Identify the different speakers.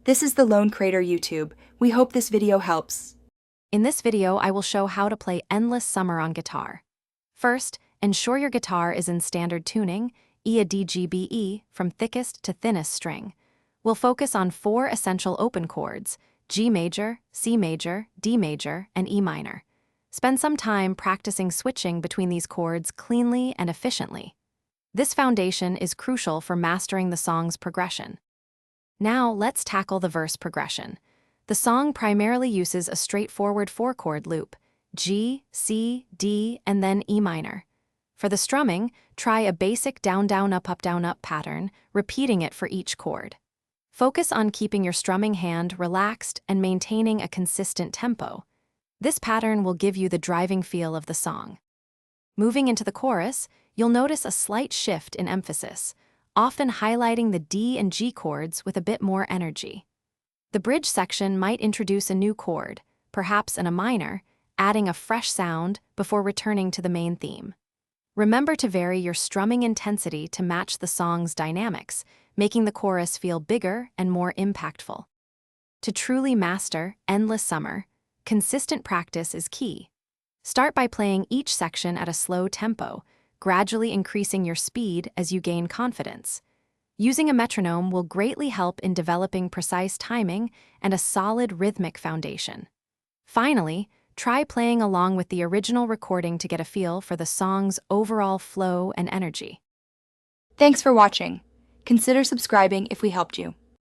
Speaker 1: This is the Lone Crater YouTube. We hope this video helps.
Speaker 2: In this video, I will show how to play Endless Summer on guitar. First, ensure your guitar is in standard tuning, E-A-D-G-B-E, from thickest to thinnest string. We'll focus on 4 essential open chords: G major, C major, D major, and E minor. Spend some time practicing switching between these chords cleanly and efficiently. This foundation is crucial for mastering the song's progression. Now, let's tackle the verse progression. The song primarily uses a straightforward 4-chord loop: G, C, D, and then E minor. For the strumming, try a basic down-down-up-up-down-up pattern, repeating it for each chord. Focus on keeping your strumming hand relaxed and maintaining a consistent tempo. This pattern will give you the driving feel of the song. Moving into the chorus, you'll notice a slight shift in emphasis, often highlighting the D and G chords with a bit more energy. The bridge section might introduce a new chord, perhaps in a minor, adding a fresh sound before returning to the main theme. Remember to vary your strumming intensity to match the song's dynamics, making the chorus feel bigger and more impactful. To truly master Endless Summer, consistent practice is key. Start by playing each section at a slow tempo, gradually increasing your speed as you gain confidence. Using a metronome will greatly help in developing precise timing and a solid rhythmic foundation. Finally, try playing along with the original recording to get a feel for the song's overall flow and energy.
Speaker 1: Thanks for watching. Consider subscribing if we helped you.